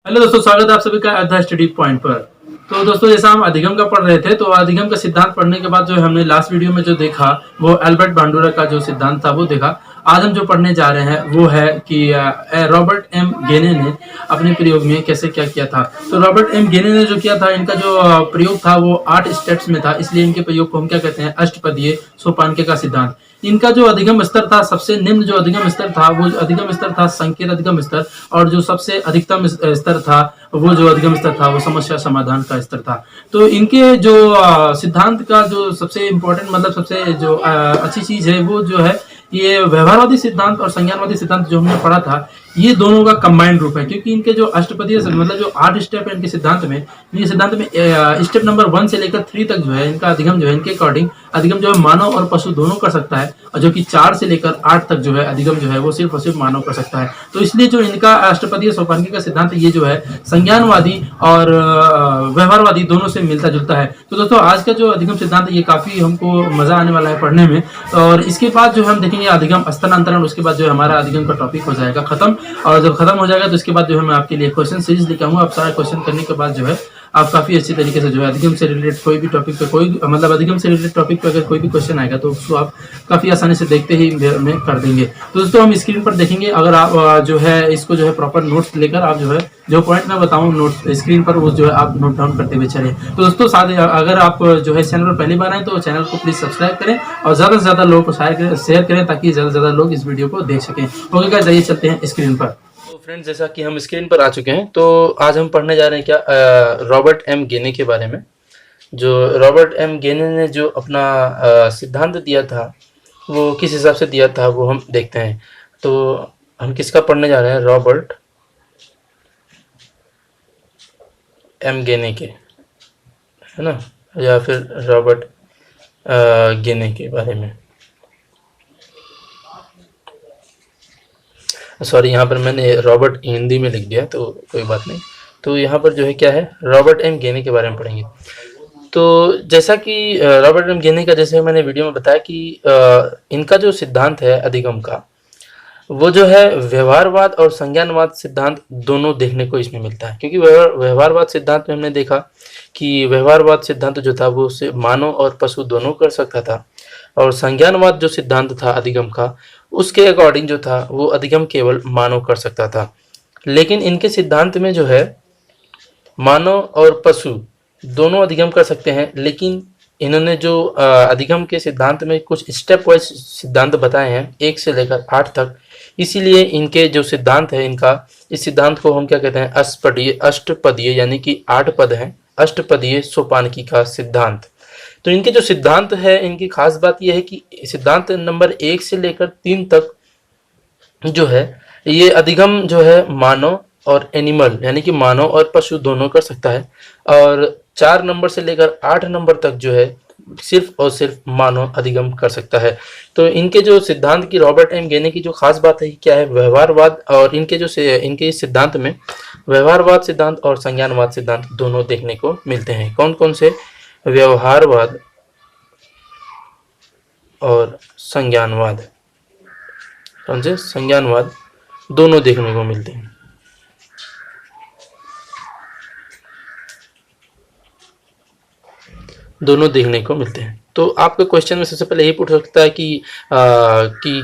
Hello दोस्तों, स्वागत है आप सभी का द स्टडी पॉइंट पर। तो दोस्तों, जैसा हम अधिगम का पढ़ रहे थे, तो अधिगम का सिद्धांत पढ़ने के बाद जो हमने लास्ट वीडियो में जो देखा वो अल्बर्ट बांडुरा का जो सिद्धांत था वो देखा। आज हम जो पढ़ने जा रहे हैं वो है कि रॉबर्ट एम गेने ने अपने प्रयोग में कैसे क्या किया था। तो रॉबर्ट एम गेने ने जो किया था, इनका जो प्रयोग था वो 8 स्टेप्स में था, इसलिए इनके प्रयोग को हम क्या कहते हैं, अष्टपदीय सोपानके का सिद्धांत। इनका जो अधिगम स्तर था, सबसे निम्न जो अधिगम स्तर था वो अधिगम स्तर था संकेत अधिगम स्तर, और जो सबसे अधिकतम स्तर था वो जो अधिगम स्तर था वो समस्या समाधान का स्तर था। तो इनके जो सिद्धांत का जो सबसे इम्पोर्टेंट मतलब सबसे जो अच्छी चीज है वो जो है ये व्यवहारवादी सिद्धांत और संज्ञानवादी सिद्धांत जो हमने पढ़ा था, ये दोनों का कंबाइंड रूप है। क्योंकि इनके जो अष्टपदीय मतलब जो 8 स्टेप है इनके सिद्धांत में, स्टेप नंबर 1 से लेकर 3 तक जो है इनका अधिगम जो है, इनके अकॉर्डिंग अधिगम जो है मानव और पशु दोनों कर सकता है, और जो कि 4 से लेकर 8 तक जो है अधिगम जो है वो सिर्फ और सिर्फ मानव कर सकता है। तो इसलिए जो इनका अष्टपदीय सोपानके का सिद्धांत ये जो है संज्ञानवादी और व्यवहारवादी दोनों से मिलता जुलता है। तो दोस्तों, आज का जो अधिगम सिद्धांत है ये काफी हमको मजा आने वाला है पढ़ने में। और इसके बाद जो हम देखेंगे अधिगम स्थानांतरण, उसके बाद जो है हमारा अधिगम का टॉपिक हो जाएगा खत्म। और जब खत्म हो जाएगा तो इसके बाद जो है मैं आपके लिए क्वेश्चन सीरीज लेकर आऊंगा। आप सारा क्वेश्चन करने के बाद जो है आप काफी अच्छी तरीके से जो है अधिगम से रिलेटेड कोई भी टॉपिक पे कोई मतलब अधिगम से रिलेटेड टॉपिक पे अगर कोई भी क्वेश्चन आएगा तो उसको आप काफी आसानी से देखते ही में कर देंगे। तो दोस्तों, हम स्क्रीन पर देखेंगे। अगर आप जो है इसको जो है प्रॉपर नोट्स लेकर आप जो है जो पॉइंट मैं बताऊं नोट्स स्क्रीन पर वो जो है आप नोट डाउन करते हुए चले। तो दोस्तों, साथ अगर आप जो है चैनल पर पहली बार आए तो चैनल को प्लीज सब्सक्राइब करें और ज्यादा से ज्यादा लोगों को शेयर करें ताकि ज्यादा से ज्यादा लोग इस वीडियो को देख सकें। ओके गाइस, आइए चलते हैं स्क्रीन पर। तो फ्रेंड्स, जैसा कि हम स्क्रीन पर आ चुके हैं, तो आज हम पढ़ने जा रहे हैं क्या रॉबर्ट एम गेने के बारे में। जो रॉबर्ट एम गेने ने जो अपना सिद्धांत दिया था वो किस हिसाब से दिया था वो हम देखते हैं। तो हम किसका पढ़ने जा रहे हैं, रॉबर्ट एम गेने के, है ना, या फिर रॉबर्ट गेने के बारे में। सॉरी, यहाँ पर मैंने रॉबर्ट हिंदी में लिख दिया तो कोई बात नहीं। तो यहाँ पर जो है क्या है, रॉबर्ट एम गेने के बारे में पढ़ेंगे। तो जैसा कि रॉबर्ट एम गेने का, जैसे मैंने वीडियो में बताया कि इनका जो सिद्धांत है अधिगम का वो जो है व्यवहारवाद और संज्ञानवाद सिद्धांत दोनों देखने को इसमें मिलता है। क्योंकि व्यवहारवाद सिद्धांत में हमने देखा कि व्यवहारवाद सिद्धांत जो था वो उसे मानव और पशु दोनों कर सकता था, और संज्ञानवाद जो सिद्धांत था अधिगम का उसके अकॉर्डिंग जो था वो अधिगम केवल मानव कर सकता था। लेकिन इनके सिद्धांत में जो है मानव और पशु दोनों अधिगम कर सकते हैं, लेकिन इन्होंने जो अधिगम के सिद्धांत में कुछ स्टेप वाइज सिद्धांत बताए हैं 1 से लेकर 8 तक। इसीलिए इनके जो सिद्धांत है इनका, इस सिद्धांत को हम क्या कहते हैं, अष्टपदीय यानी कि 8 पद हैं, अष्टपदीय सोपानकी का सिद्धांत। तो इनके जो सिद्धांत है इनकी खास बात यह है कि सिद्धांत नंबर 1 से लेकर 3 तक जो है ये अधिगम जो है मानव और एनिमल यानी कि मानव और पशु दोनों कर सकता है, और 4 नंबर से लेकर 8 नंबर तक जो है सिर्फ और सिर्फ मानव अधिगम कर सकता है। तो इनके जो सिद्धांत की, रॉबर्ट एम गेने की जो खास बात है क्या है, व्यवहारवाद, और इनके इस सिद्धांत में व्यवहारवाद सिद्धांत और संज्ञानवाद सिद्धांत दोनों देखने को मिलते हैं। कौन कौन से, व्यवहारवाद और संज्ञानवाद, कौन से, संज्ञानवाद दोनों देखने को मिलते हैं। दोनों देखने को मिलते हैं। तो आपके क्वेश्चन में सबसे पहले यही पूछ सकता है कि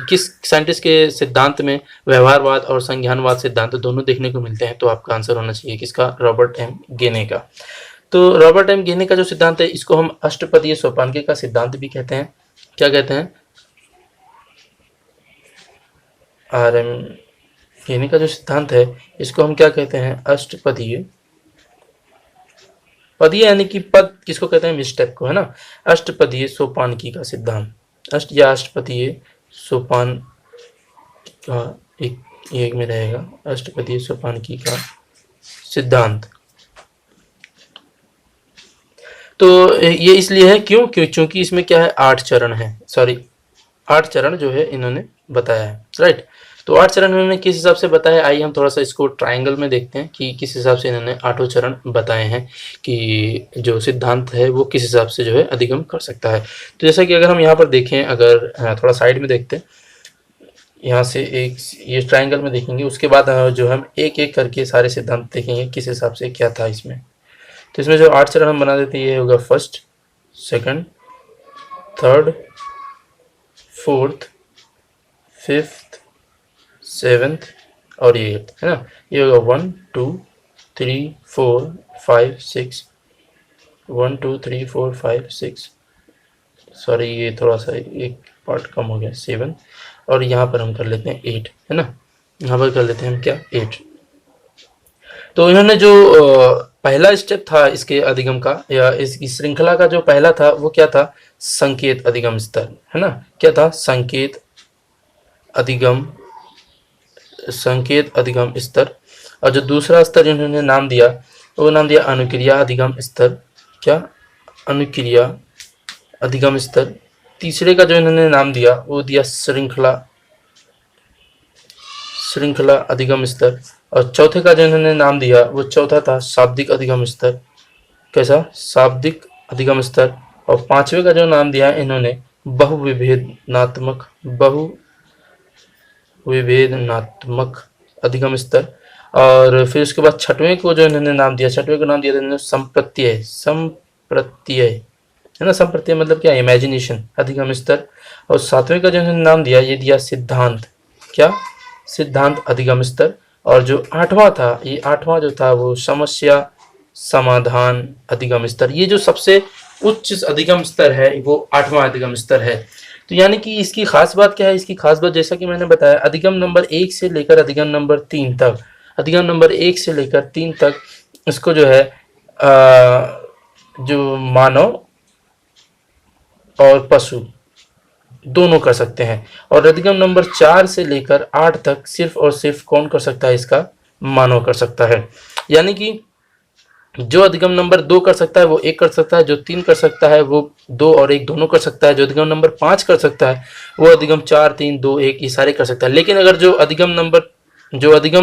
किस साइंटिस्ट के सिद्धांत में व्यवहारवाद और संज्ञानवाद सिद्धांत दोनों देखने को मिलते हैं। तो आपका आंसर होना चाहिए किसका, रॉबर्ट एम गेने का। तो रॉबर्ट एम गेने का जो सिद्धांत है इसको हम अष्टपदीय सोपानके का सिद्धांत भी कहते हैं। क्या कहते हैं, आर एम गेने का जो सिद्धांत है इसको हम क्या कहते हैं, अष्टपदीय। पदीय यानी कि पद किसको कहते हैं, स्टेप को, है ना। अष्टपदीय सोपानकी का सिद्धांत, अष्टपदीय सोपान का एक में रहेगा, अष्टपदीय सोपानकी का सिद्धांत। तो ये इसलिए है क्यों, क्योंकि इसमें क्या है, 8 चरण है, 8 चरण जो है इन्होंने बताया है, राइट। तो 8 चरण इन्होंने किस हिसाब से बताया, आइए हम थोड़ा सा इसको ट्रायंगल में देखते हैं कि किस हिसाब से इन्होंने 8 चरण बताए हैं कि जो सिद्धांत है वो किस हिसाब से जो है अधिगम कर सकता है। तो जैसा कि अगर हम यहाँ पर देखें, अगर थोड़ा साइड में देखते हैं, यहाँ से एक ये ट्रायंगल में देखेंगे, उसके बाद जो हम एक एक करके सारे सिद्धांत देखेंगे किस हिसाब से क्या था इसमें। तो इसमें जो 8 चरण हम बना देते हैं, ये होगा first, second, third, fourth, fifth, seventh और ये एट्थ, है ना। ये होगा 1 2 3 4 5 6, 1 2 3 4 5 6, सॉरी ये थोड़ा सा एक पार्ट कम हो गया, 7, और यहाँ पर हम कर लेते हैं 8, है ना। यहाँ पर कर लेते हैं हम क्या, 8। तो इन्होंने जो पहला स्टेप था इसके अधिगम का, या इसकी श्रृंखला का जो पहला था वो क्या था, संकेत अधिगम स्तर, है ना। क्या था, संकेत अधिगम स्तर। और जो दूसरा स्तर इन्होंने नाम दिया वो नाम दिया अनुक्रिया अधिगम स्तर। क्या, अनुक्रिया अधिगम स्तर। तीसरे का जो इन्होंने नाम दिया वो दिया श्रृंखला अधिगम स्तर। और चौथे का जो इन्होंने नाम दिया वो चौथा था शाब्दिक अधिगम स्तर। कैसा, शाब्दिक अधिगम स्तर। और पांचवे का जो नाम दिया इन्होंने बहुविभेदनात्मक अधिगम स्तर। और फिर उसके बाद छठवें को जो इन्होंने नाम दिया, छठवें को नाम दिया इन्होंने संप्रत्यय, है ना। संप्रत्यय मतलब क्या, इमेजिनेशन अधिगम स्तर। और सातवें का जो इन्होंने नाम दिया ये दिया सिद्धांत। क्या, सिद्धांत अधिगम स्तर। और जो आठवां था, ये आठवां जो था वो समस्या समाधान अधिगम स्तर। ये जो सबसे उच्च अधिगम स्तर है वो आठवां अधिगम स्तर है। तो यानी कि इसकी खास बात क्या है, इसकी खास बात जैसा कि मैंने बताया, अधिगम नंबर 1 से लेकर अधिगम नंबर 3 तक, अधिगम नंबर 1 से लेकर 3 तक इसको जो है जो मानव और पशु दोनों कर सकते हैं। और अधिगम नंबर 4 से लेकर 8 तक सिर्फ और सिर्फ कौन कर सकता है, इसका मानव कर सकता है। यानी कि जो अधिगम नंबर 2 कर सकता है वो 1 कर सकता है, जो 3 कर सकता है वो 2 और 1 दोनों कर सकता है, जो अधिगम नंबर 5 कर सकता है वो अधिगम 4 3 2 1 ये सारे कर सकता है। लेकिन अगर जो अधिगम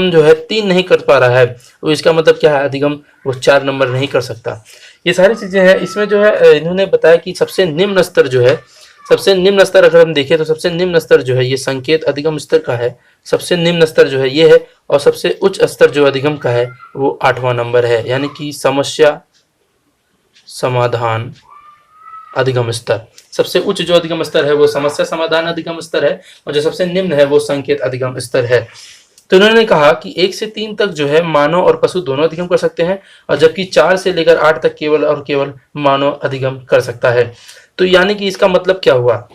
जो है 3 नहीं कर पा रहा है, तो इसका मतलब क्या है, अधिगम वो 4 नंबर नहीं कर सकता। ये सारी चीजें हैं। इसमें जो है इन्होंने बताया कि सबसे निम्न स्तर जो है, सबसे निम्न स्तर अगर हम देखें तो सबसे निम्न स्तर जो है ये संकेत अधिगम स्तर का है। सबसे निम्न स्तर जो है ये है, और सबसे उच्च स्तर जो अधिगम का है वो 8वां नंबर है, यानी कि समस्या समाधान अधिगम स्तर। सबसे उच्च जो अधिगम स्तर है वो समस्या समाधान अधिगम स्तर है, और जो सबसे निम्न है वो संकेत अधिगम स्तर है। तो उन्होंने कहा कि 1 से 3 तक जो है मानव और पशु दोनों अधिगम कर सकते हैं, और जबकि 4 से लेकर 8 तक केवल और केवल मानव अधिगम कर सकता है। तो यानी कि इसका मतलब क्या हुआ,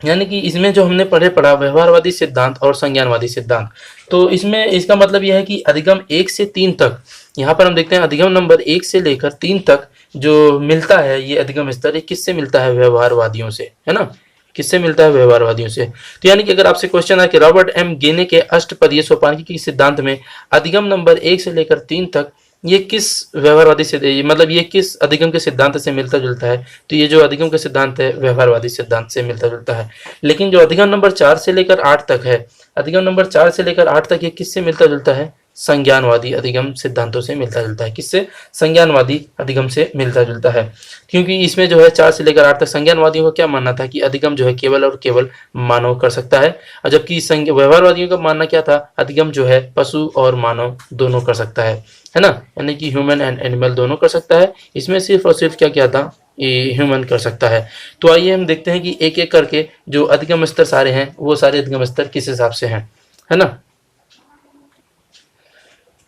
यानी कि इसमें जो हमने पढ़ा व्यवहारवादी सिद्धांत और संज्ञानवादी सिद्धांत। तो इसमें इसका मतलब यह है कि अधिगम 1 से 3 तक, यहाँ पर हम देखते हैं अधिगम नंबर 1 से लेकर 3 तक जो मिलता है ये अधिगम स्तर, ये किससे मिलता है, व्यवहारवादियों से, है ना। किससे मिलता है, व्यवहारवादियों से। तो यानी कि अगर आपसे क्वेश्चन है कि रॉबर्ट एम गेने के अष्टपदीय सोपानकी सिद्धांत में अधिगम नंबर 1 से लेकर 3 तक ये किस व्यवहारवादी से, मतलब ये किस अधिगम के सिद्धांत से मिलता जुलता है, तो ये जो अधिगम का सिद्धांत है व्यवहारवादी सिद्धांत से मिलता जुलता है। लेकिन जो अधिगम नंबर 4 से लेकर 8 तक है, अधिगम नंबर 4 से लेकर 8 तक ये किससे मिलता जुलता है, संज्ञानवादी अधिगम सिद्धांतों से मिलता जुलता है। किससे, संज्ञानवादी अधिगम से मिलता जुलता है। क्योंकि इसमें जो है 4 से लेकर 8 तक संज्ञानवादियों का क्या मानना था कि अधिगम जो है केवल और केवल मानव कर सकता है, और जबकि व्यवहारवादियों का मानना क्या था, अधिगम जो है पशु और मानव दोनों कर सकता है ना। यानी कि ह्यूमन एंड एनिमल दोनों कर सकता है। इसमें सिर्फ और सिर्फ क्या क्या था, ये ह्यूमन कर सकता है। तो आइए हम देखते हैं कि एक एक करके जो अधिगम स्तर सारे हैं वो सारे अधिगम स्तर किस हिसाब से हैं, है ना।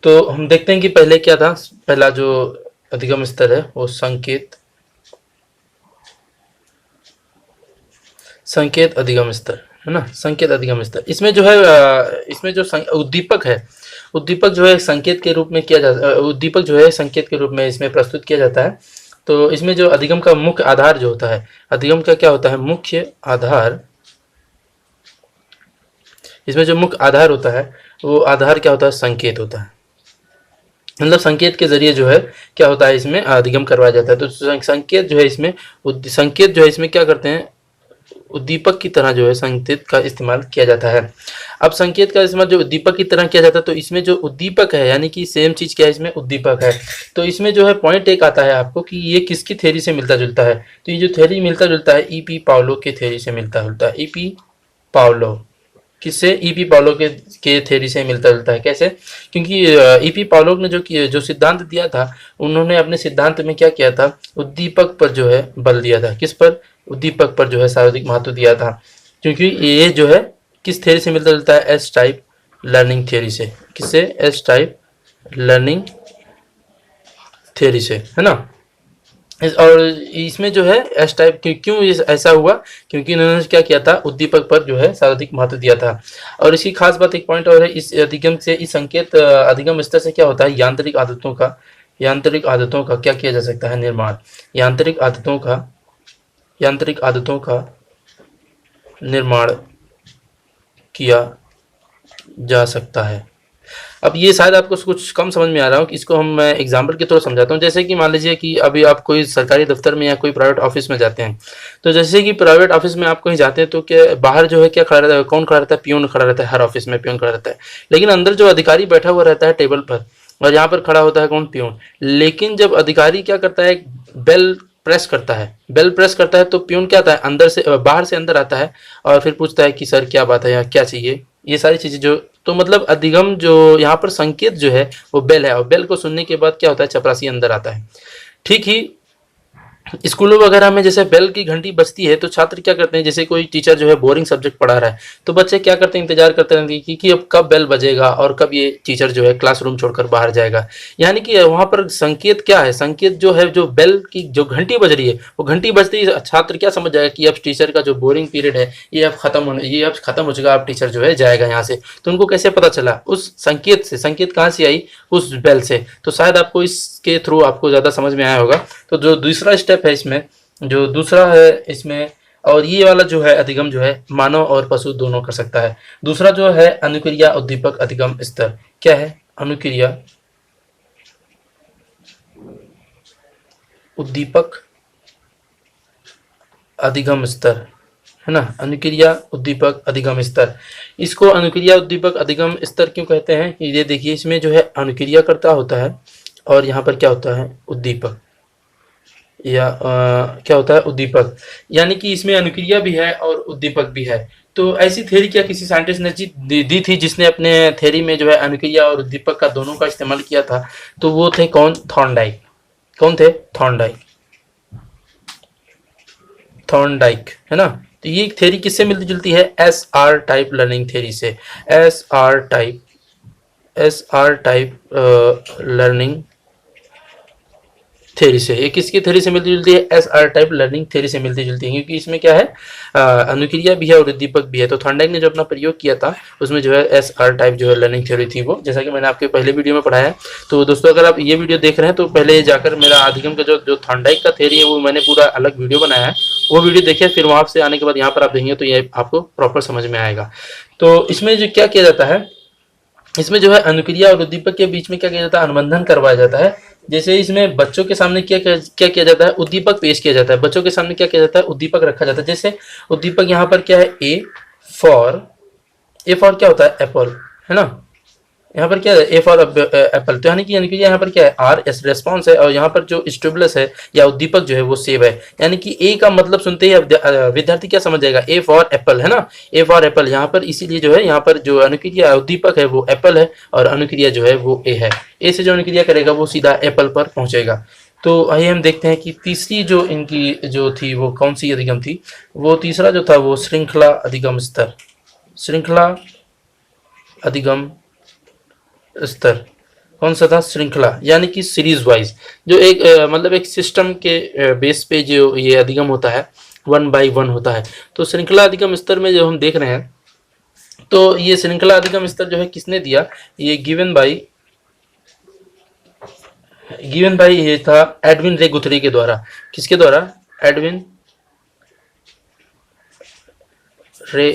तो हम देखते हैं कि पहले क्या था, पहला जो अधिगम स्तर है वो संकेत अधिगम स्तर, है ना। संकेत अधिगम स्तर, इसमें जो है इसमें जो उद्दीपक है, उद्दीपक जो है संकेत के रूप में किया जाता, उद्दीपक जो है संकेत के रूप में इसमें प्रस्तुत किया जाता है। तो इसमें जो अधिगम का मुख्य आधार जो होता है, अधिगम का क्या होता है, मुख्य आधार, इसमें जो मुख्य आधार होता है वो आधार क्या होता है, संकेत होता है। मतलब संकेत के जरिए जो है क्या होता है, इसमें अधिगम करवाया जाता है। तो संकेत जो है इसमें, संकेत जो है इसमें क्या करते हैं, उद्दीपक की तरह जो है संकेत का इस्तेमाल किया जाता है। अब संकेत का इस्तेमाल जो उद्दीपक की तरह किया जाता है, तो इसमें जो उद्दीपक है यानी कि सेम चीज क्या है, इसमें उद्दीपक है। तो इसमें जो है पॉइंट एक आता है आपको कि ये किसकी थ्योरी से मिलता जुलता है। तो ये जो थ्योरी मिलता जुलता है ईपी पावलो के थ्योरी से मिलता जुलता है, ईपी पावलो, किससे? ईपी पॉलो के थ्योरी से मिलता जुलता है। कैसे? क्योंकि ईपी पॉलोक ने जो सिद्धांत दिया था, उन्होंने अपने सिद्धांत में क्या किया था? उद्दीपक पर जो है बल दिया था। किस पर? उद्दीपक पर जो है सर्वाधिक महत्व दिया था, क्योंकि ये जो है किस थ्योरी से मिलता जुलता है? एस टाइप लर्निंग थ्योरी से। किससे? एस टाइप लर्निंग थ्योरी से, है ना। और इसमें जो है एस टाइप क्यों ऐसा हुआ? क्योंकि इन्होंने क्या किया था? उद्दीपक पर जो है सर्वाधिक महत्व दिया था। और इसकी खास बात एक पॉइंट और है, इस अधिगम से, इस संकेत अधिगम स्तर से क्या होता है? यांत्रिक आदतों का क्या किया जा सकता है? निर्माण। यांत्रिक आदतों का निर्माण किया जा सकता है। अब ये शायद आपको कुछ कम समझ में आ रहा हो कि इसको मैं एग्जाम्पल के थ्रू समझाता हूँ। जैसे कि मान लीजिए कि अभी आप कोई सरकारी दफ्तर में या कोई प्राइवेट ऑफिस में जाते हैं, तो जैसे कि प्राइवेट ऑफिस में आप कहीं जाते हैं तो क्या बाहर जो है क्या खड़ा रहता है? कौन खड़ा रहता है? पियून खड़ा रहता है। हर ऑफिस में पियून खड़ा रहता है, लेकिन अंदर जो अधिकारी बैठा हुआ रहता है टेबल पर, और यहाँ पर खड़ा होता है कौन? पियून। लेकिन जब अधिकारी क्या करता है? बेल प्रेस करता है तो पियून क्या आता है? अंदर से बाहर से अंदर आता है और फिर पूछता है कि सर क्या बात है, या क्या चाहिए, ये सारी चीजें जो, तो मतलब अधिगम जो यहाँ पर संकेत जो है वो बेल है, और बेल को सुनने के बाद क्या होता है? चपरासी अंदर आता है। ठीक ही स्कूलों वगैरह में जैसे बेल की घंटी बजती है तो छात्र क्या करते हैं? जैसे कोई टीचर जो है बोरिंग सब्जेक्ट पढ़ा रहा है तो बच्चे क्या करते हैं? इंतजार करते रहते हैं कि अब कब बेल बजेगा और कब ये टीचर जो है क्लासरूम छोड़कर बाहर जाएगा। यानी कि वहां पर संकेत क्या है? संकेत जो है, जो बेल की जो घंटी बज रही है, वो घंटी बजते ही छात्र क्या समझ जाएगा कि अब टीचर का जो बोरिंग पीरियड है ये अब खत्म हो चुका, अब टीचर जो है जाएगा यहाँ से। तो उनको कैसे पता चला? उस संकेत से। संकेत कहाँ से आई? उस बेल से। तो शायद आपको इसके थ्रू आपको ज्यादा समझ में आया होगा। तो जो दूसरा स्टेप है इसमें, जो दूसरा है इसमें, और ये वाला जो है अधिगम जो है मानव और पशु दोनों कर सकता है। दूसरा जो है अनुक्रिया उद्दीपक अधिगम स्तर। क्या है? अनुक्रिया उद्दीपक अधिगम स्तर, है ना। अनुक्रिया उद्दीपक अधिगम स्तर। इसको अनुक्रिया उद्दीपक अधिगम स्तर क्यों कहते हैं? ये देखिए, इसमें जो है अनुक्रिया करता होता है और यहाँ पर क्या होता है? उद्दीपक, या क्या होता है? उद्दीपक। यानी कि इसमें अनुक्रिया भी है और उद्दीपक भी है। तो ऐसी थ्योरी क्या किसी साइंटिस्ट ने दी थी जिसने अपने थ्योरी में जो है अनुक्रिया और उद्दीपक का दोनों का इस्तेमाल किया था? तो वो थे कौन? थॉर्नडाइक। कौन थे? थॉर्नडाइक, है ना। तो ये थ्योरी किससे मिलती जुलती है? S R type learning theory से। S R type learning theory से। ये किसकी थ्योरी से मिलती जुलती है? S R type learning theory से मिलती जुलती है, क्योंकि इसमें क्या है? अनुक्रिया भी है और उद्दीपक भी है। तो थॉर्नडाइक ने जो अपना प्रयोग किया था उसमें जो है एस आर टाइप जो है लर्निंग थ्योरी थी वो, जैसा कि मैंने आपके पहले वीडियो में पढ़ाया है। तो दोस्तों अगर आप ये वीडियो देख रहे हैं तो पहले जाकर मेरा अधिगम का जो थॉर्नडाइक का थ्योरी है वो मैंने पूरा अलग वीडियो बनाया है, वो वीडियो देखिए। फिर वहां से आने के बाद यहाँ पर आप देखेंगे तो ये आपको प्रॉपर समझ में आएगा। तो इसमें जो क्या किया जाता है, इसमें जो है अनुक्रिया और उद्दीपक के बीच में क्या किया जाता है? अनुबंधन करवाया जाता है। जैसे इसमें बच्चों के सामने क्या किया जाता है? उद्दीपक पेश किया जाता है। बच्चों के सामने क्या किया जाता है? उद्दीपक रखा जाता है। जैसे उद्दीपक यहाँ पर क्या है? ए फॉर क्या होता है? एप्पल, है ना। यहाँ पर क्या है? A for Apple. तो यानी कि यहाँ पर क्या है? आर एस रेस्पॉन्स है, और यहाँ पर जो स्टिमुलस है या उद्दीपक जो है वो सेव है। यानी कि ए का मतलब सुनते ही विद्यार्थी क्या समझ जाएगा? ए फॉर एप्पल, है ना। ए फॉर एप्पल यहाँ पर, इसीलिए जो है यहाँ पर जो अनुक्रिया उद्दीपक है वो एप्पल है और अनुक्रिया जो है वो ए है। ए से जो अनुक्रिया करेगा वो सीधा एप्पल पर पहुंचेगा। तो आइए हम देखते हैं कि तीसरी जो इनकी जो थी वो कौन सी अधिगम थी। वो तीसरा जो था वो श्रृंखला अधिगम स्तर। श्रृंखला अधिगम स्तर कौन सा था? श्रृंखला, यानी कि सीरीज वाइज, जो एक मतलब एक सिस्टम के बेस पे जो ये अधिगम होता है 1 by 1 होता है। तो श्रृंखला अधिगम स्तर में जो हम देख रहे हैं, तो ये श्रृंखला अधिगम स्तर जो है किसने दिया? ये गिवन बाई ये था एडविन रे गुथरी के द्वारा। किसके द्वारा? एडविन रे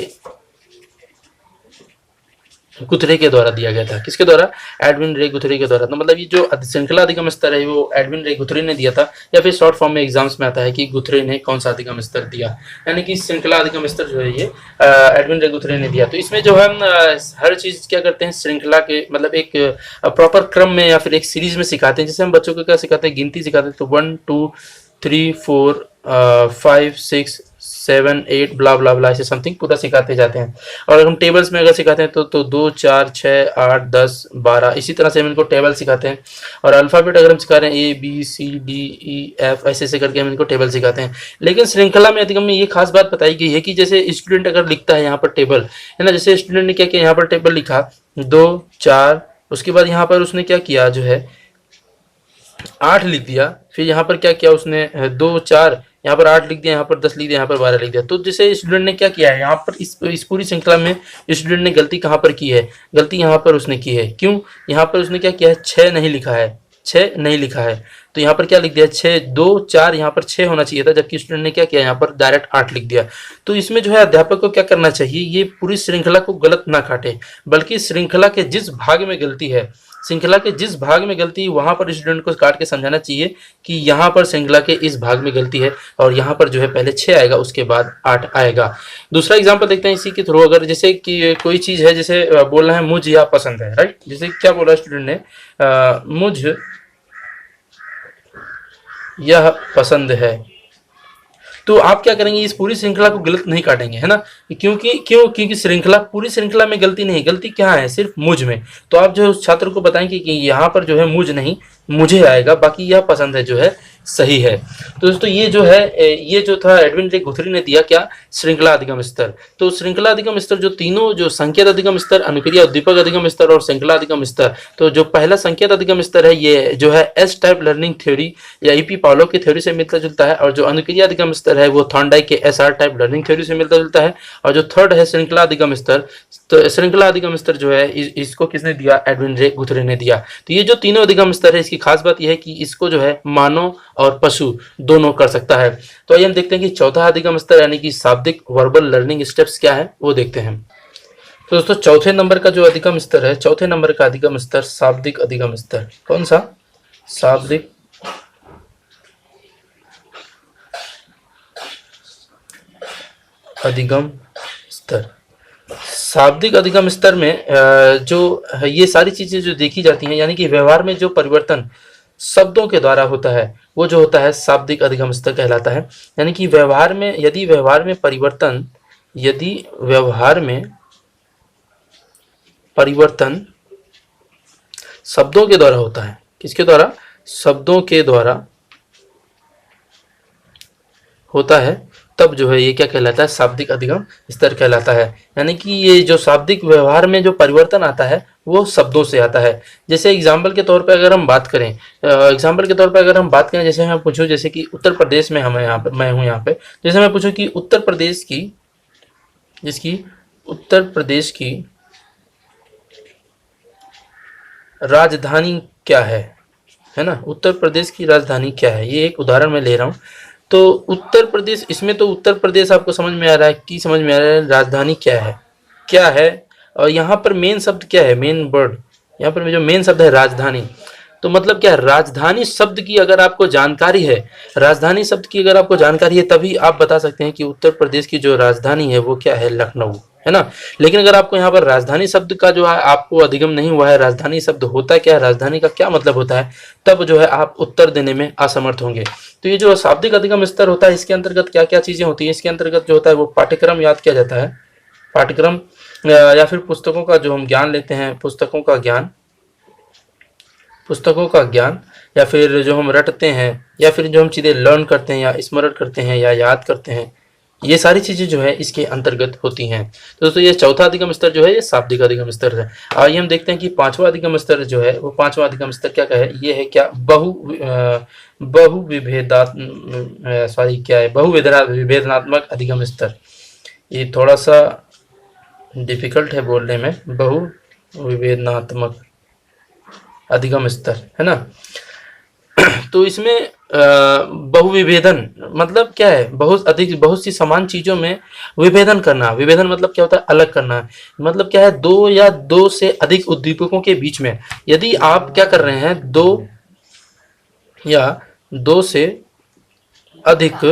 गुथरे के द्वारा दिया गया था। किसके द्वारा? एडविन रे गुथरे के द्वारा। तो मतलब ये जो श्रृंखला अधिगम स्तर है वो एडविन रे गुथरे ने दिया था, या फिर शॉर्ट फॉर्म में एग्जाम्स में आता है कि गुथरे ने कौन सा अधिगम स्तर दिया। यानी कि श्रृंखला अधिगम स्तर जो है ये एडविन रे गुथरे ने दिया। तो इसमें जो हम हर चीज क्या करते हैं? श्रृंखला के मतलब एक प्रॉपर क्रम में या फिर एक सीरीज में सिखाते हैं। जैसे हम बच्चों को क्या सिखाते हैं? गिनती सिखाते हैं। तो 1 2 3 4 5 6 7 8 ब्ला ब्ला ब्ला ऐसे समथिंग पूरा सिखाते जाते हैं। और अगर हम टेबल्स में अगर सिखाते हैं तो 2 4 6 8 10 12 इसी तरह से हम इनको टेबल सिखाते हैं। और अल्फ़ाबेट अगर हम सिखा रहे हैं ABCDEF ऐसे ऐसे करके हम इनको टेबल सिखाते हैं। लेकिन श्रृंखला में अधिगम में ये खास बात बताई गई है कि जैसे स्टूडेंट अगर लिखता है यहाँ पर टेबल है ना, जैसे स्टूडेंट ने क्या किया, यहाँ पर टेबल लिखा 2 4, उसके बाद यहाँ पर उसने क्या किया जो है 8 लिख दिया, फिर यहाँ पर क्या किया उसने 2 4 यहाँ पर 8 लिख दिया, यहाँ पर 10 लिख दिया, यहाँ पर 12 लिख दिया। तो जैसे स्टूडेंट ने क्या किया है यहाँ पर इस पूरी श्रृंखला में स्टूडेंट ने गलती कहाँ पर की है, गलती यहाँ पर उसने की है। क्यों, यहाँ पर उसने क्या किया है 6 नहीं लिखा है, 6 नहीं लिखा है, तो यहाँ पर क्या लिख दिया 6 2 4, यहाँ पर 6 होना चाहिए था, जबकि स्टूडेंट ने क्या किया यहाँ पर डायरेक्ट 8 लिख दिया। तो इसमें जो है अध्यापक को क्या करना चाहिए, ये पूरी श्रृंखला को गलत ना काटे, बल्कि श्रृंखला के जिस भाग में गलती है, श्रृंखला के जिस भाग में गलती वहां पर स्टूडेंट को काट के समझाना चाहिए कि यहाँ पर श्रृंखला के इस भाग में गलती है और यहाँ पर जो है पहले 6 आएगा उसके बाद 8 आएगा। दूसरा एग्जांपल देखते हैं इसी के थ्रू। अगर जैसे कि कोई चीज है, जैसे बोलना है मुझ या पसंद है, राइट, जैसे क्या बोला स्टूडेंट ने मुझ यह पसंद है, तो आप क्या करेंगे इस पूरी श्रृंखला को गलत नहीं काटेंगे, है ना, क्योंकि श्रृंखला पूरी श्रृंखला में गलती नहीं, गलती क्या है सिर्फ मुझ में। तो आप जो उस छात्र को बताएंगे कि यहाँ पर जो है मुझ नहीं मुझे आएगा, बाकी यह पसंद है जो है सही है। तो दोस्तों ये जो है ये जो था एडविन रे गुथरी ने दिया क्या, श्रृंखला अधिगम स्तर। तो श्रृंखला अधिगम स्तर जो तीनों, जो संकेत अधिगम स्तर, अनुक्रिया उद्दीपक अधिगम स्तर और श्रृंखला अधिगम स्तर, तो जो पहला संकेत अधिगम स्तर है ये जो है एस टाइप लर्निंग थ्योरी या ईपी पावलोव की थ्योरी से मिलता जुलता है, और जो अनुक्रिया अधिगम स्तर है वो थॉर्नडाइक के एसआर टाइप लर्निंग थ्योरी से मिलता जुलता है, और जो थर्ड है श्रृंखला अधिगम स्तर, तो श्रृंखला अधिगम स्तर जो है इसको किसने दिया, एडविन रे गुथरी ने दिया। तो ये जो तीनों अधिगम स्तर है इसकी खास बात यह है कि इसको जो है मानव और पशु दोनों कर सकता है। तो आइए हम देखते हैं कि चौथा अधिगम स्तर यानी कि शाब्दिक वर्बल लर्निंग स्टेप्स क्या है वो देखते हैं। तो दोस्तों चौथे नंबर का जो अधिगम स्तर है, चौथे नंबर का अधिगम स्तर शाब्दिक अधिगम स्तर, कौन सा, शाब्दिक अधिगम स्तर। शाब्दिक अधिगम स्तर में जो ये सारी चीजें जो देखी जाती हैं, यानी कि व्यवहार में जो परिवर्तन शब्दों के द्वारा होता है वो जो होता है शाब्दिक अधिगम स्तर कहलाता है। यानी कि व्यवहार में यदि व्यवहार में परिवर्तन शब्दों के द्वारा होता है, किसके द्वारा, शब्दों के द्वारा होता है, तब जो है ये क्या कहलाता है, शाब्दिक अधिगम स्तर कहलाता है। यानी कि ये जो शाब्दिक व्यवहार में जो परिवर्तन आता है वो शब्दों से आता है। जैसे एग्जाम्पल के तौर पे अगर हम बात करें, जैसे मैं पूछूं, जैसे कि उत्तर प्रदेश में मैं हूँ यहाँ पे, जैसे मैं पूछूं कि उत्तर प्रदेश की राजधानी क्या है ना, उत्तर प्रदेश की राजधानी क्या है, ये एक उदाहरण मैं ले रहा हूँ। तो उत्तर प्रदेश, इसमें तो उत्तर प्रदेश आपको समझ में आ रहा है, राजधानी क्या है, और यहाँ पर मेन शब्द क्या है, मेन वर्ड, यहाँ पर जो मेन शब्द है राजधानी। तो मतलब क्या है, राजधानी शब्द की अगर आपको जानकारी है, तभी आप बता सकते हैं कि उत्तर प्रदेश की जो राजधानी है वो क्या है, लखनऊ, है ना। लेकिन अगर आपको यहाँ पर राजधानी शब्द का जो है आपको अधिगम नहीं हुआ है, राजधानी शब्द होता क्या है, राजधानी का क्या मतलब होता है, तब जो है आप उत्तर देने में असमर्थ होंगे। तो ये जो शाब्दिक अधिगम स्तर होता है इसके अंतर्गत क्या क्या चीजें होती है, इसके अंतर्गत जो होता है वो पाठ्यक्रम याद किया जाता है, पाठ्यक्रम या फिर पुस्तकों का जो हम ज्ञान लेते हैं, पुस्तकों का ज्ञान, या फिर जो हम रटते हैं, या फिर जो हम चीजें लर्न करते हैं या स्मरण करते हैं या याद करते हैं, ये सारी चीजें जो है इसके अंतर्गत होती हैं। तो दोस्तों ये चौथा अधिगम स्तर जो है ये शाब्दिक अधिगम स्तर है। आइए हम देखते हैं कि पांचवा अधिगम स्तर जो है वो पांचवा अधिगम स्तर क्या है, ये है क्या, बहुविभेदनात्मक अधिगम स्तर। ये थोड़ा सा डिफिकल्ट है बोलने में, बहुविभेदनात्मक अधिगम स्तर, है ना। तो इसमें बहुविभेदन मतलब क्या है, बहुत सी समान चीजों में विभेदन करना। विभेदन मतलब क्या होता है, अलग करना। मतलब क्या है, दो या दो से अधिक उद्दीपकों के बीच में यदि आप क्या कर रहे हैं, दो या दो से अधिक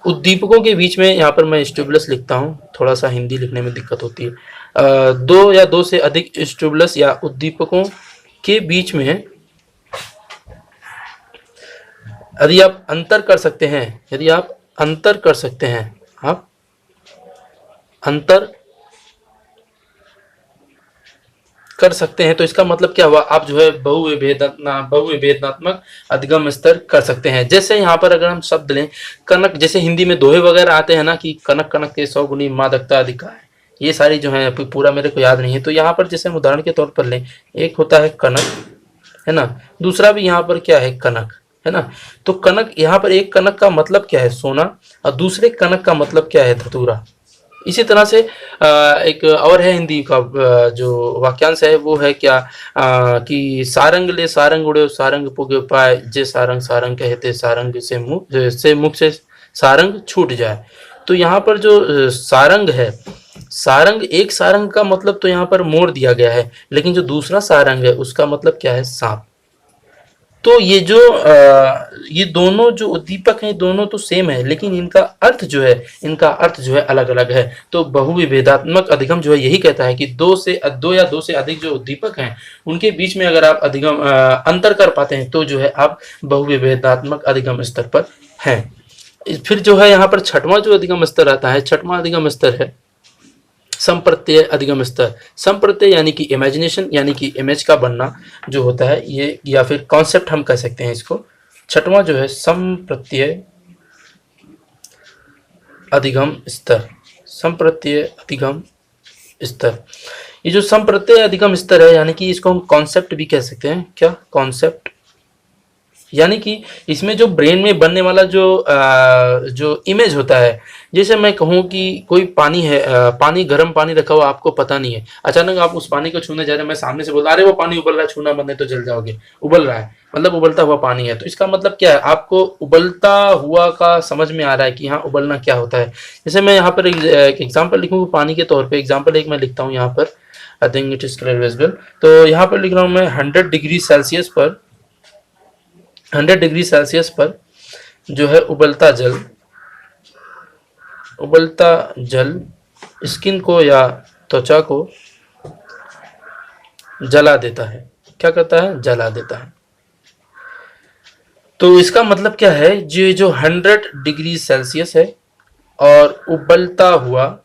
उद्दीपकों के बीच में, यहाँ पर मैं स्टिमुलस लिखता हूँ, थोड़ा सा हिंदी लिखने में दिक्कत होती है, दो या दो से अधिक स्टिमुलस या उद्दीपकों के बीच में यदि आप अंतर कर सकते हैं, यदि आप अंतर कर सकते हैं, आप अंतर कर सकते हैं। तो इसका मतलब क्या हुआ, आप जो है बहुविभेदात्मक अधिगम स्तर कर सकते हैं। जैसे यहाँ पर अगर हम शब्द लें कनक, जैसे हिंदी में दोहे वगैरह आते हैं ना कि कनक कनक के 100 गुनी मादकता अधिका है, ये सारी जो है पूरा मेरे को याद नहीं है। तो यहाँ पर जैसे हम उदाहरण के तौर पर लें, एक होता है कनक, है ना, दूसरा भी यहाँ पर क्या है कनक, है ना। तो कनक, यहाँ पर एक कनक का मतलब क्या है सोना, और दूसरे कनक का मतलब क्या है धतूरा। इसी तरह से एक और है हिंदी का जो वाक्यांश है वो है क्या, कि सारंग ले सारंग उड़े सारंग पुगे पाए, जे सारंग सारंग कहते सारंग से मुख से सारंग छूट जाए। तो यहाँ पर जो सारंग है, सारंग, एक सारंग का मतलब तो यहाँ पर मोड़ दिया गया है, लेकिन जो दूसरा सारंग है उसका मतलब क्या है सांप। तो ये दोनों जो उद्दीपक हैं दोनों तो सेम है, लेकिन इनका अर्थ जो है अलग अलग है। तो बहुविभेदात्मक अधिगम जो है यही कहता है कि दो या दो से अधिक जो उद्दीपक हैं उनके बीच में अगर आप अधिगम अंतर कर पाते हैं तो जो है आप बहुविभेदात्मक अधिगम स्तर पर हैं। फिर जो है यहाँ पर छठवां जो अधिगम स्तर आता है, छठवां अधिगम स्तर है संप्रत्यय अधिगम स्तर। संप्रत्यय यानी कि इमेजिनेशन, यानी कि इमेज का बनना जो होता है ये, या फिर कॉन्सेप्ट हम कह सकते हैं इसको। छठवां जो है संप्रत्यय अधिगम स्तर, संप्रत्यय अधिगम स्तर। ये जो संप्रत्यय अधिगम स्तर है यानी कि इसको हम कॉन्सेप्ट भी कह सकते हैं। क्या कॉन्सेप्ट, यानी कि इसमें जो ब्रेन में बनने वाला जो इमेज होता है, जैसे मैं कहूँ कि कोई पानी है, पानी, गर्म पानी रखा हुआ आपको पता नहीं है, अचानक आप उस पानी को छूने जा रहे हैं, मैं सामने से बोला अरे वो पानी उबल रहा है, छूना मत नहीं तो जल जाओगे। उबल रहा है मतलब उबलता हुआ पानी है, तो इसका मतलब क्या है, आपको उबलता हुआ का समझ में आ रहा है कि हाँ उबलना क्या होता है। जैसे मैं यहाँ पर एक एग्जाम्पल लिखूँ पानी के तौर पर, एग्जाम्पल एक मैं लिखता हूँ यहाँ पर, I think it is clear visible. तो यहाँ पर लिख रहा हूँ मैं 100 डिग्री सेल्सियस पर, 100 डिग्री सेल्सियस पर जो है उबलता जल स्किन को या त्वचा को जला देता है। क्या करता है, जला देता है। तो इसका मतलब क्या है, जो 100 डिग्री सेल्सियस है और उबलता हुआ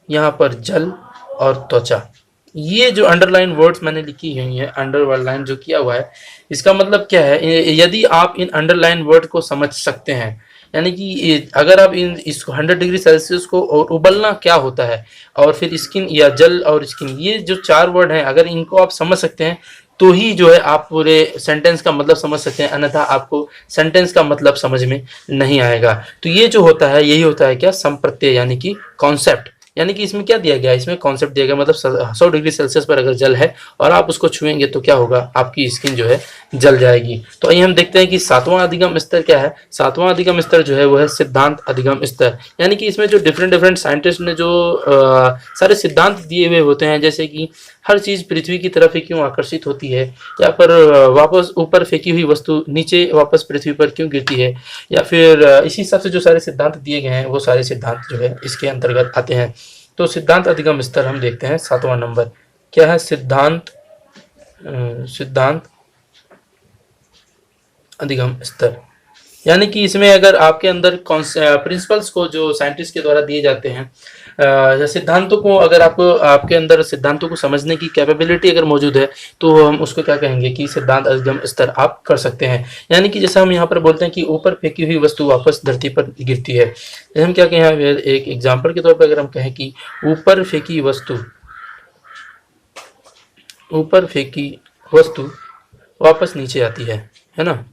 यहाँ पर जल और त्वचा, ये जो अंडरलाइन वर्ड्स मैंने लिखी हुई है, अंडरलाइन जो किया हुआ है, इसका मतलब क्या है, यदि आप इन अंडरलाइन वर्ड को समझ सकते हैं, यानी कि अगर आप इसको 100 डिग्री सेल्सियस को और उबलना क्या होता है और फिर स्किन या जल और स्किन, ये जो 4 वर्ड हैं अगर इनको आप समझ सकते हैं तो ही जो है आप पूरे सेंटेंस का मतलब समझ सकते हैं, अन्यथा आपको सेंटेंस का मतलब समझ में नहीं आएगा। तो ये जो होता है यही होता है क्या, संप्रत्यय यानी कि कॉन्सेप्ट। यानी कि इसमें क्या दिया गया है, इसमें कॉन्सेप्ट दिया गया, मतलब 100 डिग्री सेल्सियस पर अगर जल है और आप उसको छुएंगे तो क्या होगा, आपकी स्किन जो है जल जाएगी। तो आइए हम देखते हैं कि सातवां अधिगम स्तर क्या है। सातवां अधिगम स्तर जो है वो है सिद्धांत अधिगम स्तर। यानी कि इसमें जो डिफरेंट साइंटिस्ट ने जो सारे सिद्धांत दिए हुए होते हैं, जैसे कि हर चीज पृथ्वी की तरफ ही क्यों आकर्षित होती है, या पर वापस ऊपर फेंकी हुई वस्तु नीचे वापस पृथ्वी पर क्यों गिरती है, या फिर इसी हिसाब से जो सारे सिद्धांत दिए गए हैं वो सारे सिद्धांत जो है इसके अंतर्गत आते हैं। तो सिद्धांत अधिगम स्तर हम देखते हैं, 7वां नंबर क्या है, सिद्धांत अधिगम स्तर। यानी कि इसमें अगर आपके अंदर प्रिंसिपल्स को जो साइंटिस्ट के द्वारा दिए जाते हैं, सिद्धांतों को, अगर आपके अंदर सिद्धांतों को समझने की कैपेबिलिटी अगर मौजूद है तो हम उसको क्या कहेंगे कि सिद्धांत अधिगम स्तर आप कर सकते हैं। यानी कि जैसे हम यहाँ पर बोलते हैं कि ऊपर फेंकी हुई वस्तु वापस धरती पर गिरती है, जैसे हम क्या कहें, एक एग्जाम्पल के तौर पर अगर हम कहें कि ऊपर फेंकी वस्तु वापस नीचे आती है ना,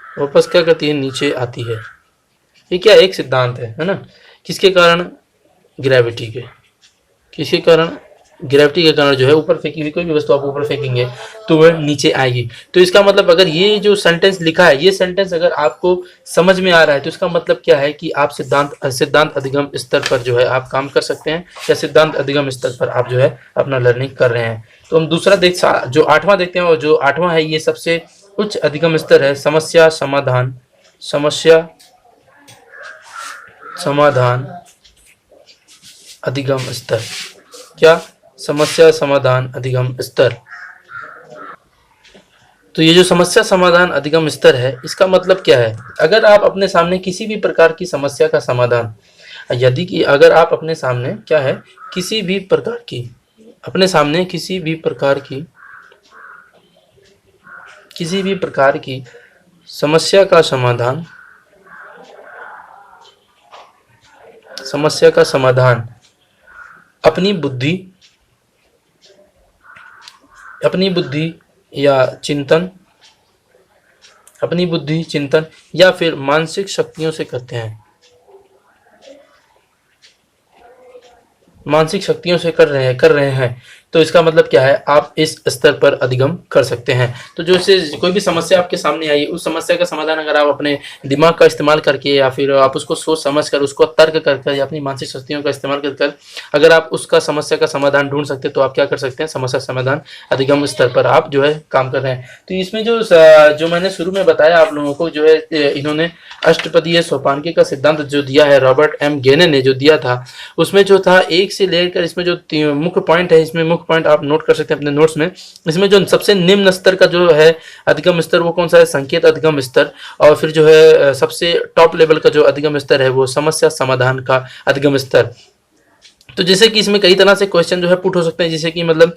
वापस क्या करती है, नीचे आती है। ये क्या एक सिद्धांत है ना, किसके कारण, ग्रेविटी के, किसके कारण, ग्रेविटी के कारण जो है ऊपर फेंकी हुई कोई भी वस्तु आप ऊपर फेंकेंगे तो वह नीचे आएगी। तो इसका मतलब अगर ये जो सेंटेंस लिखा है, ये सेंटेंस अगर आपको समझ में आ रहा है तो इसका मतलब क्या है कि आप सिद्धांत अधिगम स्तर पर जो है आप काम कर सकते हैं, या सिद्धांत अधिगम स्तर पर आप जो है अपना लर्निंग कर रहे हैं। तो हम दूसरा जो 8वां देखते हैं, और जो 8वां है ये सबसे उच्च अधिगम स्तर है, समस्या समाधान अधिगम स्तर। क्या, समस्या समाधान अधिगम स्तर। तो ये जो समस्या समाधान अधिगम स्तर है, इसका मतलब क्या है? अगर आप अपने सामने किसी भी प्रकार की समस्या का समाधान, यदि कि अगर आप अपने सामने क्या है, किसी भी प्रकार की, अपने सामने किसी भी प्रकार की समस्या का समाधान, अपनी बुद्धि या चिंतन, या फिर मानसिक शक्तियों से करते हैं, कर रहे हैं, तो इसका मतलब क्या है? आप इस स्तर पर अधिगम कर सकते हैं। तो जो से कोई भी समस्या आपके सामने आई, उस समस्या का समाधान अगर आप अपने दिमाग का इस्तेमाल करके या फिर आप उसको सोच समझ कर, उसको तर्क कर या अपनी मानसिक शक्तियों का इस्तेमाल कर अगर आप उसका समस्या का समाधान ढूंढ सकते हैं, तो आप क्या कर सकते हैं? समस्या समाधान अधिगम स्तर पर आप जो है काम कर रहे हैं। तो इसमें जो मैंने शुरू में बताया आप लोगों को, जो है इन्होंने अष्टपदीय सोपानकी का सिद्धांत जो दिया है, रॉबर्ट एम गेने ने जो दिया था, उसमें जो था 1 से लेकर, इसमें जो मुख्य पॉइंट है, इसमें मुख्य पॉइंट आप नोट कर सकते हैं अपने नोट्स में। इसमें जो सबसे निम्न स्तर का जो है अधिगम स्तर, वो कौन सा है? संकेत अधिगम स्तर। और फिर जो है सबसे टॉप लेवल का जो अधिगम स्तर है, वो समस्या समाधान का अधिगम स्तर। तो जैसे कि इसमें कई तरह से क्वेश्चन जो है पुट हो सकते हैं, जैसे कि मतलब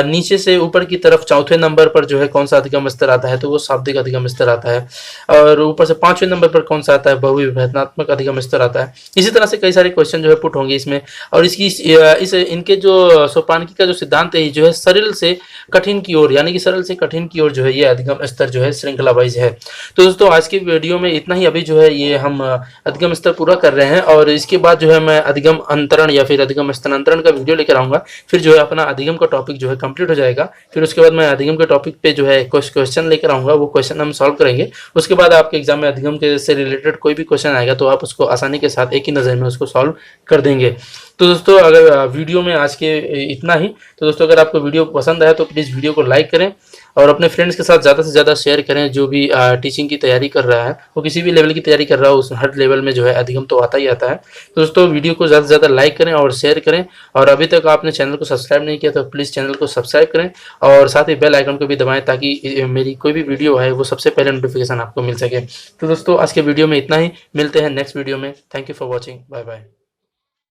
नीचे से ऊपर की तरफ चौथे नंबर पर जो है कौन सा अधिगम स्तर आता है, तो वो शाब्दिक अधिगम स्तर आता है। और ऊपर से 5वें नंबर पर कौन सा आता है? बहुविभेदनात्मक अधिगम स्तर आता है। इसी तरह से कई सारे क्वेश्चन जो है पुट होंगे इसमें। और इनके जो सोपानकी का जो सिद्धांत है, जो है सरल से कठिन की ओर, यानी कि सरल से कठिन की ओर जो है ये अधिगम स्तर जो है श्रृंखला वाइज है। तो दोस्तों आज की वीडियो में इतना ही। अभी जो है ये हम अधिगम स्तर पूरा कर रहे हैं, और इसके बाद जो है मैं अधिगम अंतरण या फिर अधिगम स्थानांतरण का वीडियो लेकर आऊंगा। फिर जो है अपना अधिगम का टॉपिक जो है कंप्लीट हो जाएगा। फिर उसके बाद मैं अधिगम के टॉपिक पे जो है कुछ क्वेश्चन लेकर आऊंगा, वो क्वेश्चन हम सॉल्व करेंगे। उसके बाद आपके एग्जाम में अधिगम के से रिलेटेड कोई भी क्वेश्चन आएगा, तो आप उसको आसानी के साथ एक ही नज़र में उसको सॉल्व कर देंगे। तो दोस्तों अगर वीडियो में आज के इतना ही। तो दोस्तों अगर आपको वीडियो पसंद आया तो प्लीज़ वीडियो को लाइक करें और अपने फ्रेंड्स के साथ ज़्यादा से ज़्यादा शेयर करें। जो भी टीचिंग की तैयारी कर रहा है, वो किसी भी लेवल की तैयारी कर रहा हो, उस हर लेवल में जो है अधिगम तो आता ही आता है। तो दोस्तों वीडियो को ज़्यादा से ज़्यादा लाइक करें और शेयर करें। और अभी तक आपने चैनल को सब्सक्राइब नहीं किया तो प्लीज़ चैनल को सब्सक्राइब करें और साथ ही बेल आइकन को भी दबाएं, ताकि मेरी कोई भी वीडियो है वो सबसे पहले नोटिफिकेशन आपको मिल सके। तो दोस्तों आज के वीडियो में इतना ही। मिलते हैं नेक्स्ट वीडियो में। Thank you for watching. Bye bye.